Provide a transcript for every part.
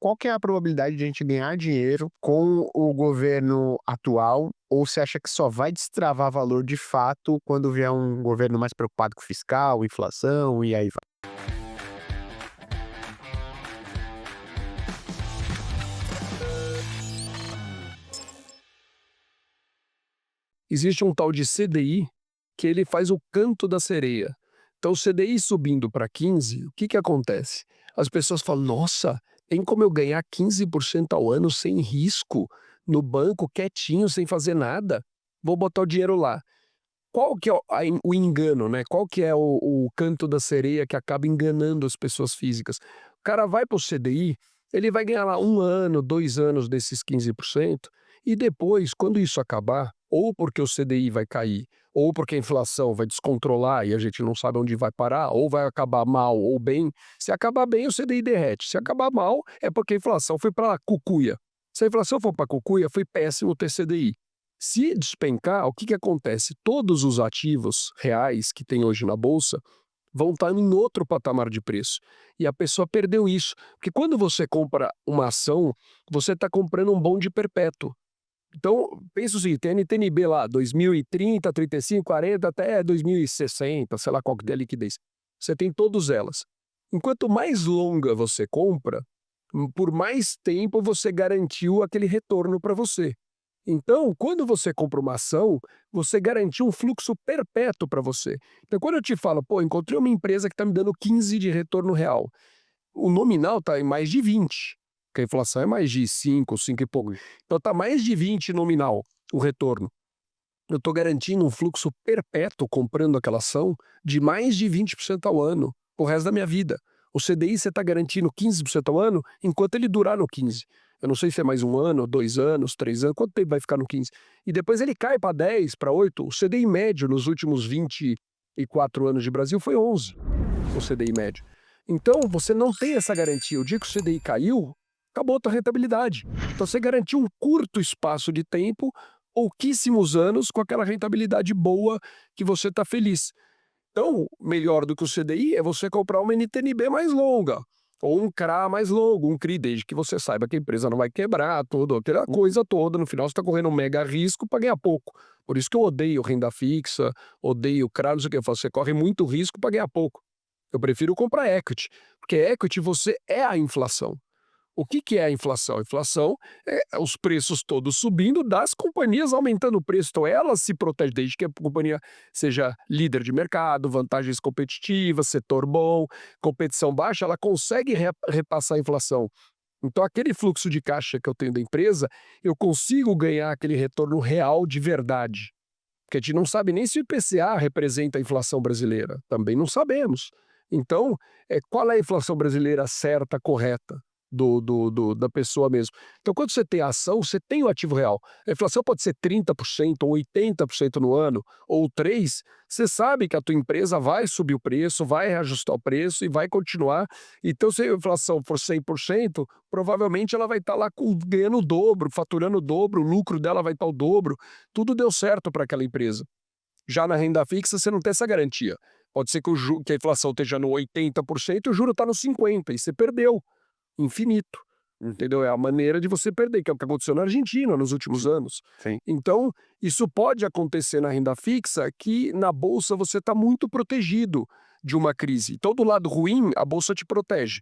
qual que é a probabilidade de a gente ganhar dinheiro com o governo atual, ou você acha que só vai destravar valor de fato quando vier um governo mais preocupado com fiscal, inflação e aí vai? Existe um tal de CDI que ele faz o canto da sereia. Então, o CDI subindo para 15, o que que acontece? As pessoas falam: "Nossa, tem como eu ganhar 15% ao ano sem risco, no banco, quietinho, sem fazer nada? Vou botar o dinheiro lá". Qual que é o engano, né? Qual que é o canto da sereia que acaba enganando as pessoas físicas? O cara vai para o CDI, ele vai ganhar lá 1 ano, 2 anos desses 15%, e depois, quando isso acabar, ou porque o CDI vai cair, ou porque a inflação vai descontrolar e a gente não sabe onde vai parar, ou vai acabar mal ou bem. Se acabar bem, o CDI derrete. Se acabar mal, é porque a inflação foi para cucuia. Se a inflação for para cucuia, foi péssimo ter CDI. Se despencar, o que que acontece? Todos os ativos reais que tem hoje na bolsa vão estar em outro patamar de preço. E a pessoa perdeu isso. Porque quando você compra uma ação, você está comprando um bonde perpétuo. Então, pensa o seguinte: tem NTNB lá, 2030, 35, 40, até 2060, sei lá qual que é a liquidez. Você tem todas elas. Enquanto mais longa você compra, por mais tempo você garantiu aquele retorno para você. Então, quando você compra uma ação, você garantiu um fluxo perpétuo para você. Então, quando eu te falo: "Pô, encontrei uma empresa que está me dando 15 de retorno real", o nominal está em mais de 20, porque a inflação é mais de 5, 5 e pouco. Então está mais de 20 nominal o retorno. Eu estou garantindo um fluxo perpétuo comprando aquela ação de mais de 20% ao ano, o resto da minha vida. O CDI você está garantindo 15% ao ano enquanto ele durar no 15. Eu não sei se é mais 1 ano, 2 anos, 3 anos, quanto tempo vai ficar no 15? E depois ele cai para 10, para 8. O CDI médio nos últimos 24 anos de Brasil foi 11, o CDI médio. Então você não tem essa garantia. O dia que o CDI caiu, acabou a tua rentabilidade. Então você garantiu um curto espaço de tempo, pouquíssimos anos, com aquela rentabilidade boa que você está feliz. Então, melhor do que o CDI é você comprar uma NTNB mais longa, ou um CRA mais longo, um CRI, desde que você saiba que a empresa não vai quebrar, tudo, aquela coisa toda. No final você está correndo um mega risco para ganhar pouco. Por isso que eu odeio renda fixa, odeio CRA, não sei o que. Eu falo: você corre muito risco para ganhar pouco. Eu prefiro comprar equity, porque equity você é a inflação. O que que é a inflação? A inflação é os preços todos subindo das companhias aumentando o preço. Então elas se protegem desde que a companhia seja líder de mercado, vantagens competitivas, setor bom, competição baixa, ela consegue repassar a inflação. Então aquele fluxo de caixa que eu tenho da empresa, eu consigo ganhar aquele retorno real de verdade. Porque a gente não sabe nem se o IPCA representa a inflação brasileira. Também não sabemos. Então, qual é a inflação brasileira certa, correta? Da pessoa mesmo. Então, quando você tem a ação, você tem o ativo real. A inflação pode ser 30% ou 80% no ano, ou 3%. Você sabe que a tua empresa vai subir o preço, vai reajustar o preço e vai continuar. Então, se a inflação for 100%, provavelmente ela vai estar lá ganhando o dobro, faturando o dobro, o lucro dela vai estar o dobro. Tudo deu certo para aquela empresa. Já na renda fixa, você não tem essa garantia. Pode ser que a inflação esteja no 80% e o juro está no 50%, e você perdeu infinito, entendeu? É a maneira de você perder, que é o que aconteceu na Argentina nos últimos anos. Sim. Então, isso pode acontecer na renda fixa, que na bolsa você está muito protegido de uma crise. Então, do lado ruim, a bolsa te protege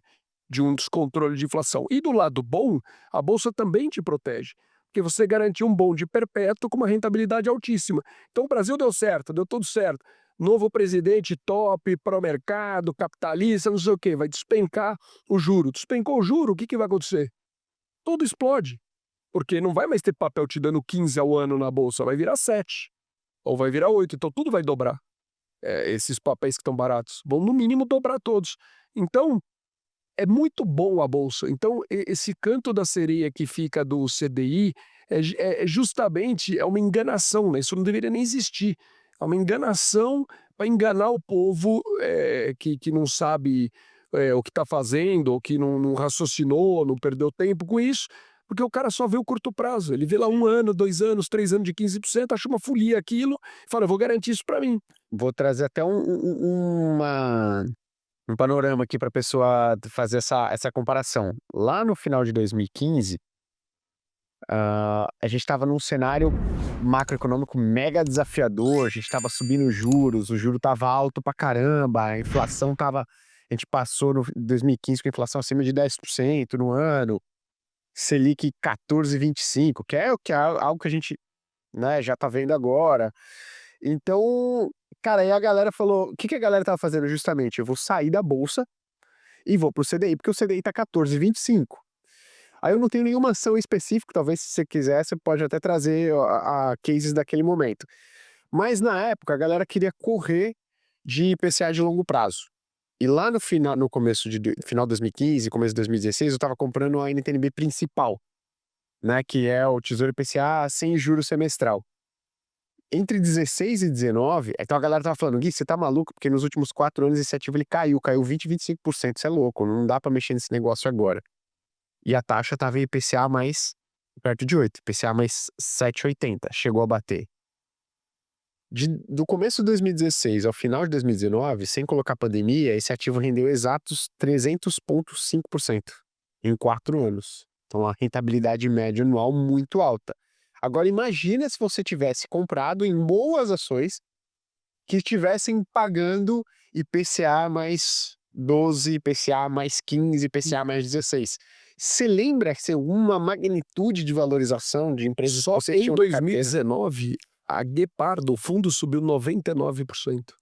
de um descontrole de inflação. E do lado bom, a bolsa também te protege, porque você garantiu um bonde perpétuo com uma rentabilidade altíssima. Então, o Brasil deu certo, deu tudo certo. Novo presidente top, pró-mercado, capitalista, não sei o quê, vai despencar o juro. Despencou o juro, o que que vai acontecer? Tudo explode, porque não vai mais ter papel te dando 15 ao ano na bolsa, vai virar 7 ou vai virar 8. Então tudo vai dobrar. Esses papéis que estão baratos vão no mínimo dobrar todos. Então, é muito bom a bolsa. Então esse canto da sereia que fica do CDI justamente uma enganação, né, isso não deveria nem existir. É uma enganação para enganar o povo, que não sabe, o que está fazendo, ou que não raciocinou, não perdeu tempo com isso, porque o cara só vê o curto prazo. Ele vê lá 1 ano, 2 anos, 3 anos de 15%, acha uma folia aquilo, e fala: "Eu vou garantir isso para mim". Vou trazer até uma um panorama aqui para a pessoa fazer essa comparação. Lá no final de 2015, a gente estava num cenário macroeconômico mega desafiador, a gente estava subindo juros, o juro estava alto pra caramba, a inflação estava. A gente passou no 2015 com a inflação acima de 10% no ano, Selic 14,25, que é algo que a gente, né, já tá vendo agora. Então, cara, aí a galera falou: o que a galera tava fazendo justamente? Eu vou sair da bolsa e vou pro CDI, porque o CDI tá 14,25. Aí eu não tenho nenhuma ação específica, talvez se você quiser, você pode até trazer a cases daquele momento. Mas na época a galera queria correr de IPCA de longo prazo. E lá no final, no começo de final de 2015, começo de 2016, eu estava comprando a NTNB principal, né, que é o Tesouro IPCA sem juros semestral. Entre 16 e 19, então a galera tava falando: Gui, você tá maluco? Porque nos últimos 4 anos esse ativo ele caiu 20, 25%, isso é louco, não dá pra mexer nesse negócio agora. E a taxa tava em IPCA mais perto de 8, IPCA mais 7,80, chegou a bater. Do começo de 2016 ao final de 2019, sem colocar pandemia, esse ativo rendeu exatos 300,5% em 4 anos. Então, uma rentabilidade média anual muito alta. Agora, imagina se você tivesse comprado em boas ações que estivessem pagando IPCA mais 12, IPCA mais 15, IPCA mais 16. Você lembra que uma magnitude de valorização de empresas Só que você em tinha na carteira? 2019, a Guepardo, o fundo subiu 99%.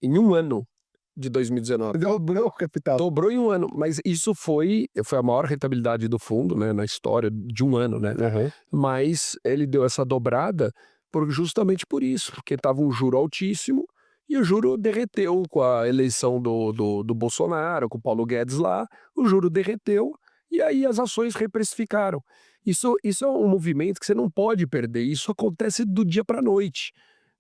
Em um ano de 2019. Dobrou o capital. Dobrou em um ano, mas isso foi a maior rentabilidade do fundo, né, na história de um ano, né? Uhum. Mas ele deu essa dobrada justamente por isso, porque estava um juro altíssimo e o juro derreteu com a eleição do Bolsonaro, com o Paulo Guedes lá, o juro derreteu e aí as ações reprecificaram. Isso é um movimento que você não pode perder, isso acontece do dia para a noite.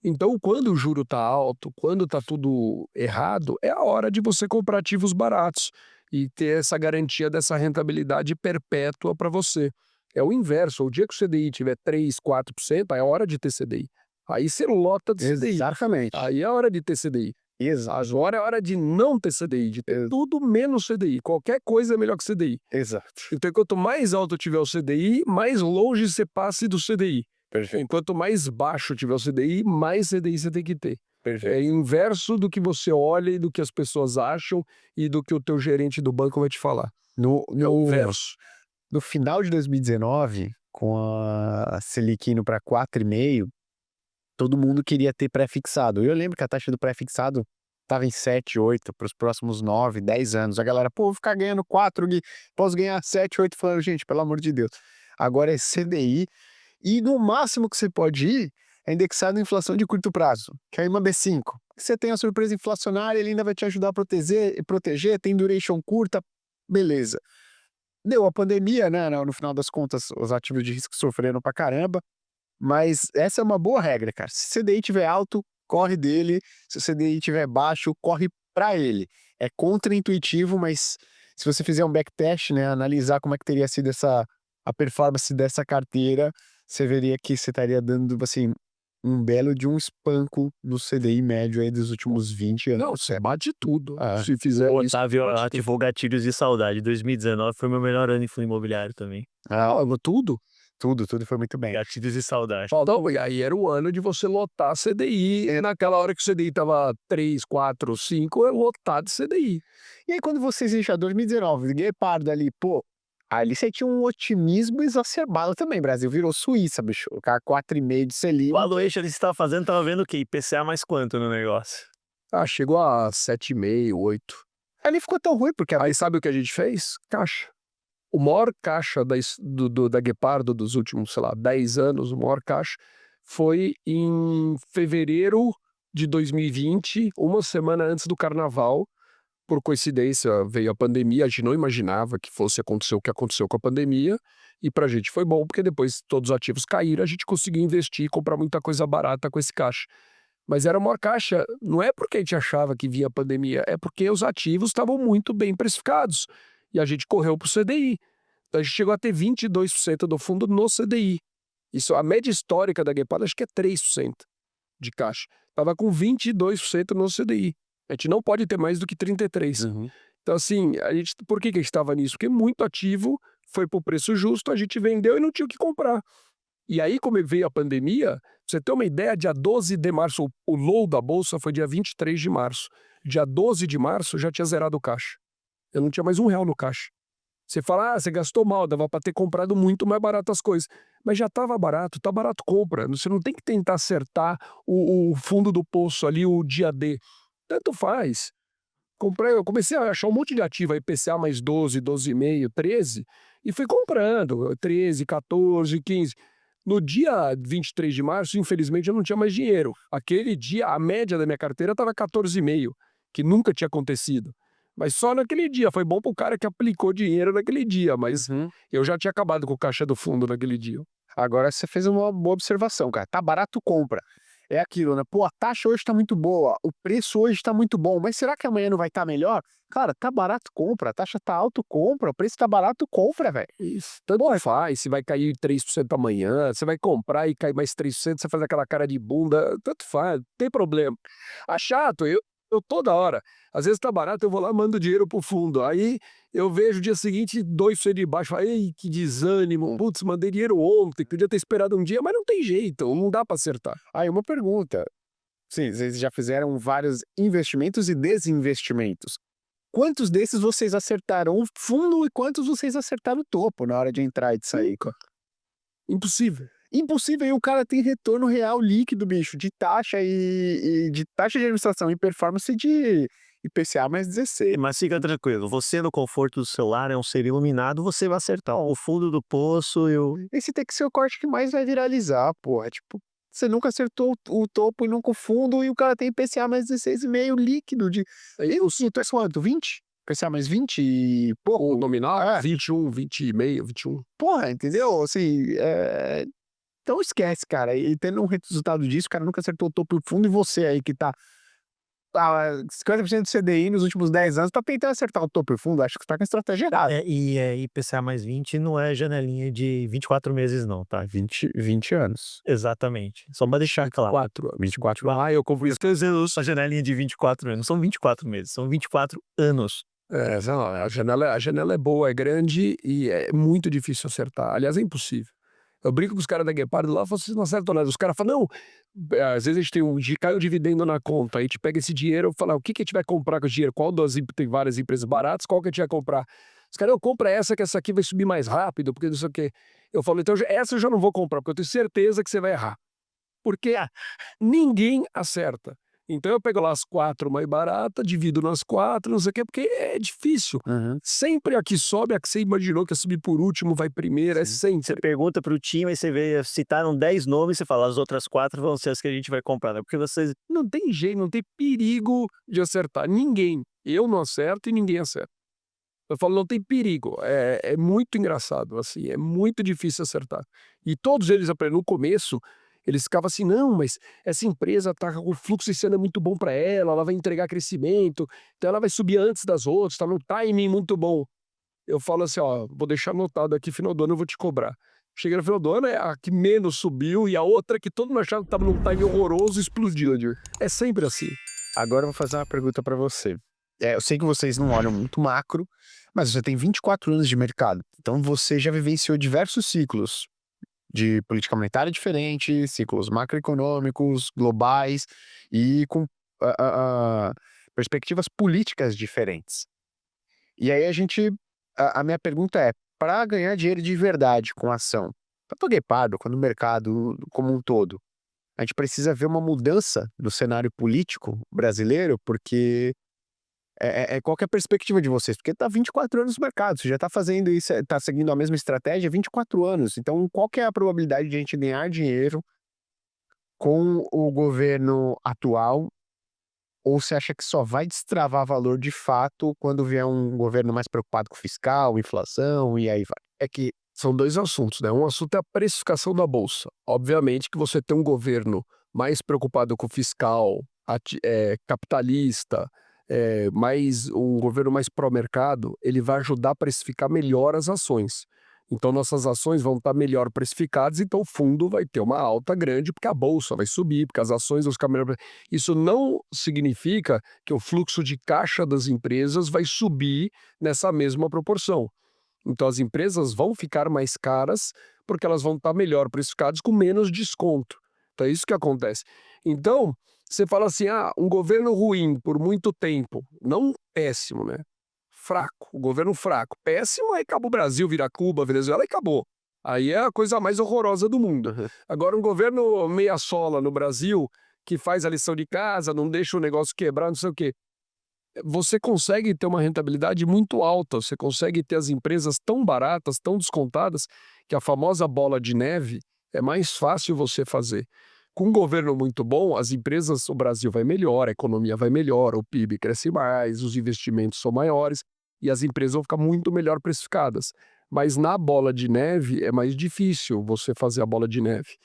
Então, quando o juro está alto, quando está tudo errado, é a hora de você comprar ativos baratos e ter essa garantia dessa rentabilidade perpétua para você. É o inverso, o dia que o CDI tiver 3, 4%, aí é hora de ter CDI. Aí você lota de CDI. Exatamente. Aí é hora de ter CDI. Exato. Agora é hora de não ter CDI, de ter tudo menos CDI. Qualquer coisa é melhor que CDI. Exato. Então, quanto mais alto tiver o CDI, mais longe você passe do CDI. Perfeito. Enquanto mais baixo tiver o CDI, mais CDI você tem que ter. Perfeito. É inverso do que você olha e do que as pessoas acham e do que o teu gerente do banco vai te falar. É o inverso. No final de 2019, com a Selic indo para 4,5, todo mundo queria ter pré-fixado. Eu lembro que a taxa do pré-fixado estava em 7, 8 para os próximos 9, 10 anos. A galera, pô, vou ficar ganhando 4, Gui, posso ganhar 7, 8, falando, gente, pelo amor de Deus. Agora é CDI e no máximo que você pode ir é indexado em inflação de curto prazo, que é uma B5. Você tem a surpresa inflacionária, ele ainda vai te ajudar a proteger, tem duration curta, beleza. Deu a pandemia, né? No final das contas, os ativos de risco sofreram pra caramba. Mas essa é uma boa regra, cara. Se o CDI tiver alto, corre dele. Se o CDI tiver baixo, corre pra ele. É contraintuitivo, mas se você fizer um backtest, né, analisar como é que teria sido a performance dessa carteira, você veria que você estaria dando, assim, um belo de um espanco no CDI médio aí dos últimos 20 anos. Não, você bate tudo. Ah. Se fizer O isso, Otávio bate tudo. ativou gatilhos de saudade. 2019 foi meu melhor ano em fundo imobiliário também. Ah, tudo. Tudo foi muito bem. Gatilhos de saudade. Então, e aí era o ano de você lotar CDI. E naquela hora que o CDI tava 3, 4, 5, é lotar de CDI. E aí quando vocês iniciaram 2019, Guepardo ali, pô, ali você tinha um otimismo exacerbado também, Brasil virou Suíça, bicho, o cara 4,5 de Selic. O valuation que você tava fazendo, tava vendo o quê? IPCA mais quanto no negócio? Ah, chegou a 7,5, 8. Ali ficou tão ruim, porque Aí sabe o que a gente fez? Caixa. O maior caixa da Guepardo dos últimos, sei lá, 10 anos, o maior caixa, foi em fevereiro de 2020, uma semana antes do carnaval. Por coincidência, veio a pandemia, a gente não imaginava que fosse acontecer o que aconteceu com a pandemia, e pra gente foi bom, porque depois todos os ativos caíram, a gente conseguiu investir e comprar muita coisa barata com esse caixa. Mas era a maior caixa, não é porque a gente achava que vinha a pandemia, é porque os ativos estavam muito bem precificados. E a gente correu pro CDI. Então a gente chegou a ter 22% do fundo no CDI. Isso, a média histórica da Guepardo acho que é 3% de caixa. Estava com 22% no CDI. A gente não pode ter mais do que 33. Uhum. Então, assim, por que que a gente estava nisso? Porque muito ativo, foi pro preço justo, a gente vendeu e não tinha o que comprar. E aí, como veio a pandemia, pra você ter uma ideia, dia 12 de março, o low da bolsa foi dia 23 de março. Dia 12 de março já tinha zerado o caixa. Eu não tinha mais R$1 no caixa. Você fala, você gastou mal, dava para ter comprado muito mais barato as coisas. Mas já estava barato, tá barato, compra. Você não tem que tentar acertar o fundo do poço ali, o dia D. Tanto faz. Eu comecei a achar um monte de ativo, aí IPCA mais 12, 12,5, 13, e fui comprando, 13, 14, 15. No dia 23 de março, infelizmente, eu não tinha mais dinheiro. Aquele dia, a média da minha carteira estava 14,5, que nunca tinha acontecido. Mas só naquele dia, foi bom pro cara que aplicou dinheiro naquele dia, mas Uhum. eu já tinha acabado com o caixa do fundo naquele dia. Agora você fez uma boa observação, cara. Tá barato, compra. É aquilo, né? Pô, a taxa hoje tá muito boa, o preço hoje tá muito bom, mas será que amanhã não vai estar melhor? Cara, tá barato, compra. A taxa tá alto, compra. O preço tá barato, compra, velho. Isso, tanto faz, se vai cair 3% amanhã, você vai comprar e cair mais 3%, você faz aquela cara de bunda, tanto faz, não tem problema. Ah, chato, eu toda hora, às vezes tá barato, eu vou lá, mando dinheiro pro fundo, aí eu vejo o dia seguinte 2% de baixo, falo, ei, que desânimo, putz, mandei dinheiro ontem, podia ter esperado um dia, mas não tem jeito, não dá pra acertar. Aí uma pergunta. Sim, vocês já fizeram vários investimentos e desinvestimentos. Quantos desses vocês acertaram o fundo e quantos vocês acertaram o topo na hora de entrar e de sair? Nunca. Impossível. Impossível, e o cara tem retorno real líquido, bicho, de taxa e de taxa de administração e performance de IPCA mais 16. Mas fica tranquilo, você no conforto do celular é um ser iluminado, você vai acertar o fundo do poço e o... Esse tem que ser o corte que mais vai viralizar, porra. Tipo, você nunca acertou o topo e nunca o fundo e o cara tem IPCA mais 16,5 líquido de... Eu sinto, é quanto? 20? IPCA mais 20 e O pouco? nominal, É. 21, 20,5, 21. Porra, entendeu? Assim, então esquece, cara. E tendo um resultado disso, o cara nunca acertou o topo e o fundo, e você aí que tá 50% do CDI nos últimos 10 anos tá tentando acertar o topo e o fundo, acho que você tá com a estratégia errada. IPCA mais 20 não é janelinha de 24 meses não, tá? 20 anos. Exatamente, só pra deixar claro. 4 anos. 24 Ah, eu confundi. A janelinha de 24 anos, não são 24 meses, são 24 anos. É, sei lá, a janela é boa, é grande e é muito difícil acertar. Aliás, é impossível. Eu brinco com os caras da Guepardo lá, vocês não acertam nada. Os caras falam, não, às vezes a gente cai o dividendo na conta, a gente pega esse dinheiro e fala, o que que a gente vai comprar com o dinheiro? Tem várias empresas baratas, qual que a gente vai comprar? Os caras, eu compro essa, que essa aqui vai subir mais rápido, porque não sei o quê. Eu falo, então essa eu já não vou comprar, porque eu tenho certeza que você vai errar. Porque ninguém acerta. Então eu pego lá as 4 mais baratas, divido nas 4, não sei o quê, porque é difícil. Uhum. Sempre a que sobe, a que você imaginou que ia subir por último, vai primeiro, é Você sempre. pergunta pro time, aí você vê, citaram 10 nomes, você fala, as outras 4 vão ser as que a gente vai comprar, né? Porque vocês... Não tem jeito, não tem perigo de acertar. Ninguém. Eu não acerto e ninguém acerta. Eu falo, não tem perigo. É muito engraçado, assim, é muito difícil acertar. E todos eles aprendem no começo, eles ficavam assim, não, mas essa empresa tá com o fluxo esse ano é muito bom para ela vai entregar crescimento, então ela vai subir antes das outras, tá no timing muito bom. Eu falo assim, ó, vou deixar anotado aqui, final do ano eu vou te cobrar. Chega no final do ano, é a que menos subiu e a outra que todo mundo achava que tava num timing horroroso explodiu. É sempre assim. Agora eu vou fazer uma pergunta pra você. Eu sei que vocês não olham muito macro, mas você tem 24 anos de mercado. Então você já vivenciou diversos ciclos de política monetária diferente, ciclos macroeconômicos, globais e com perspectivas políticas diferentes. E aí a minha pergunta é, para ganhar dinheiro de verdade com a ação, tanto Guepardo quanto no mercado como um todo, a gente precisa ver uma mudança no cenário político brasileiro, porque qual que é a perspectiva de vocês? Porque tá 24 anos no mercado, você já tá fazendo isso, tá seguindo a mesma estratégia há 24 anos. Então, qual que é a probabilidade de a gente ganhar dinheiro com o governo atual? Ou você acha que só vai destravar valor de fato quando vier um governo mais preocupado com fiscal, inflação e aí vai? É que são dois assuntos, né? Um assunto é a precificação da bolsa. Obviamente que você tem um governo mais preocupado com o fiscal, capitalista, mais um governo mais pró-mercado, ele vai ajudar a precificar melhor as ações. Então nossas ações vão estar melhor precificadas, então o fundo vai ter uma alta grande, porque a bolsa vai subir, porque as ações vão ficar melhor. Isso não significa que o fluxo de caixa das empresas vai subir nessa mesma proporção. Então as empresas vão ficar mais caras porque elas vão estar melhor precificadas com menos desconto. Então é isso que acontece. Então, você fala assim, um governo ruim por muito tempo, não péssimo, né? Fraco, o governo fraco. Péssimo, aí acabou o Brasil, vira Cuba, Venezuela e acabou. Aí é a coisa mais horrorosa do mundo. Uhum. Agora um governo meia sola no Brasil, que faz a lição de casa, não deixa o negócio quebrar, não sei o quê. Você consegue ter uma rentabilidade muito alta, você consegue ter as empresas tão baratas, tão descontadas, que a famosa bola de neve é mais fácil você fazer. Com um governo muito bom, as empresas, o Brasil vai melhor, a economia vai melhor, o PIB cresce mais, os investimentos são maiores e as empresas vão ficar muito melhor precificadas. Mas na bola de neve é mais difícil você fazer a bola de neve.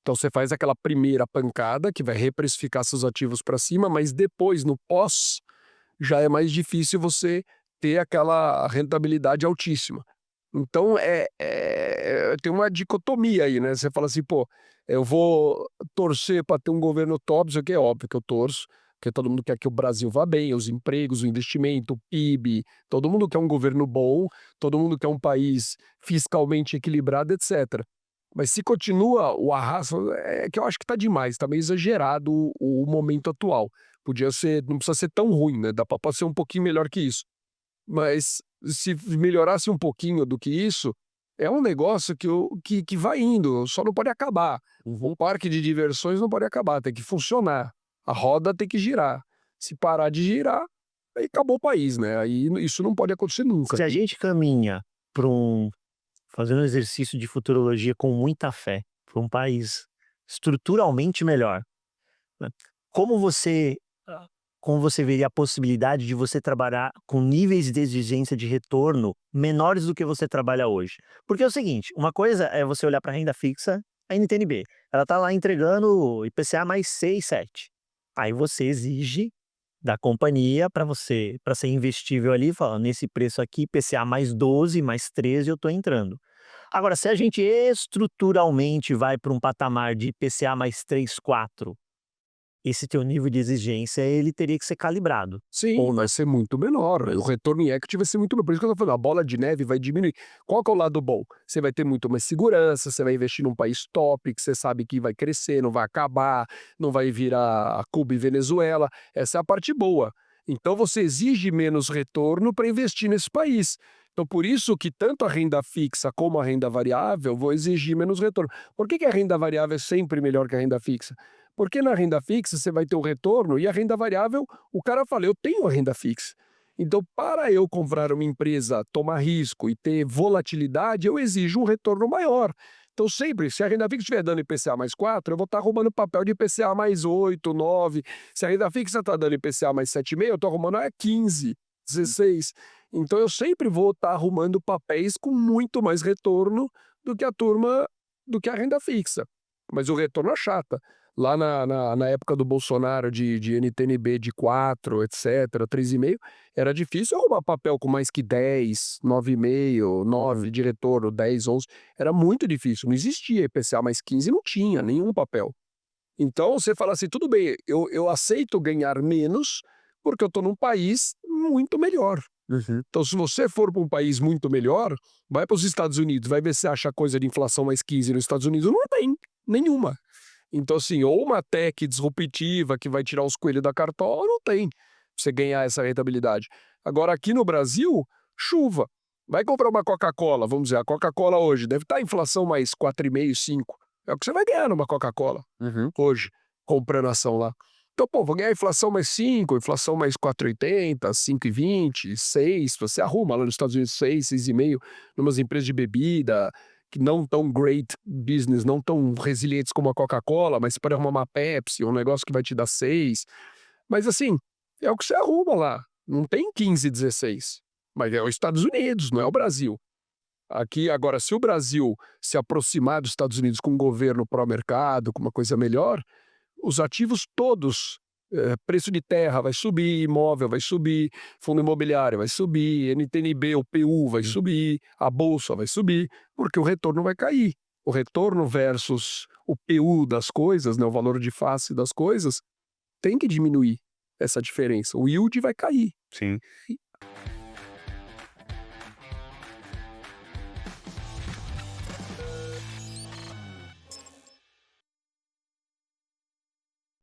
Então você faz aquela primeira pancada que vai reprecificar seus ativos para cima, mas depois, no pós, já é mais difícil você ter aquela rentabilidade altíssima. Então tem uma dicotomia aí, né? Você fala assim, pô, eu vou torcer para ter um governo top, isso aqui é óbvio que eu torço, porque todo mundo quer que o Brasil vá bem, os empregos, o investimento, o PIB, todo mundo quer um governo bom, todo mundo quer um país fiscalmente equilibrado, etc. Mas se continua o arrasto, é que eu acho que está demais, está meio exagerado o momento atual. Podia ser, não precisa ser tão ruim, né? Pode ser um pouquinho melhor que isso. Mas se melhorasse um pouquinho do que isso, é um negócio que vai indo, só não pode acabar. Um parque de diversões não pode acabar, tem que funcionar. A roda tem que girar. Se parar de girar, aí acabou o país, né? Aí isso não pode acontecer nunca. Se a gente caminha para fazendo um exercício de futurologia com muita fé, para um país estruturalmente melhor, né, como você como você veria a possibilidade de você trabalhar com níveis de exigência de retorno menores do que você trabalha hoje? Porque é o seguinte, uma coisa é você olhar para a renda fixa, a NTNB, ela está lá entregando IPCA mais 6, 7. Aí você exige da companhia para ser investível ali, fala, nesse preço aqui, IPCA mais 12, mais 13, eu estou entrando. Agora, se a gente estruturalmente vai para um patamar de IPCA mais 3, 4, esse teu nível de exigência, ele teria que ser calibrado. Sim, vai ser muito menor. O retorno em equity vai ser muito menor. Por isso que eu tô falando, a bola de neve vai diminuir. Qual que é o lado bom? Você vai ter muito mais segurança, você vai investir num país top, que você sabe que vai crescer, não vai acabar, não vai virar a Cuba e Venezuela. Essa é a parte boa. Então você exige menos retorno para investir nesse país. Então por isso que tanto a renda fixa como a renda variável vão exigir menos retorno. Por que a renda variável é sempre melhor que a renda fixa? Porque na renda fixa você vai ter o retorno e a renda variável, o cara fala, eu tenho a renda fixa. Então, para eu comprar uma empresa, tomar risco e ter volatilidade, eu exijo um retorno maior. Então, sempre, se a renda fixa estiver dando IPCA mais 4, eu vou estar arrumando papel de IPCA mais 8, 9. Se a renda fixa está dando IPCA mais 7,5, eu estou arrumando 15, 16. Então, eu sempre vou estar arrumando papéis com muito mais retorno do que a turma, do que a renda fixa. Mas o retorno é chata. Lá na época do Bolsonaro de NTNB de 4, etc., 3,5, era difícil arrumar papel com mais que 10, 9,5, 9 de retorno, 10, 11. Era muito difícil, não existia IPCA mais 15, não tinha nenhum papel. Então você fala assim, tudo bem, eu aceito ganhar menos porque eu estou num país muito melhor. Então se você for para um país muito melhor, vai para os Estados Unidos, vai ver se acha coisa de inflação mais 15 nos Estados Unidos, não tem nenhuma. Então, assim, ou uma tech disruptiva que vai tirar os coelhos da cartola, não tem pra você ganhar essa rentabilidade. Agora, aqui no Brasil, chuva. Vai comprar uma Coca-Cola, vamos dizer, a Coca-Cola hoje deve estar a inflação mais 4,5, 5. É o que você vai ganhar numa Coca-Cola hoje, comprando ação lá. Então, pô, vou ganhar inflação mais 5, inflação mais 4,80, 5,20, 6. Você arruma lá nos Estados Unidos 6, 6,5, numas empresas de bebida, que não tão great business, não tão resilientes como a Coca-Cola, mas você pode arrumar uma Pepsi, um negócio que vai te dar 6. Mas assim, é o que você arruma lá. Não tem 15, 16. Mas é os Estados Unidos, não é o Brasil. Aqui, agora, se o Brasil se aproximar dos Estados Unidos com um governo pró-mercado, com uma coisa melhor, os ativos todos preço de terra vai subir, imóvel vai subir, fundo imobiliário vai subir, NTNB, o PU vai subir, a bolsa vai subir, porque o retorno vai cair. O retorno versus o PU das coisas, né, o valor de face das coisas, tem que diminuir essa diferença. O yield vai cair. Sim.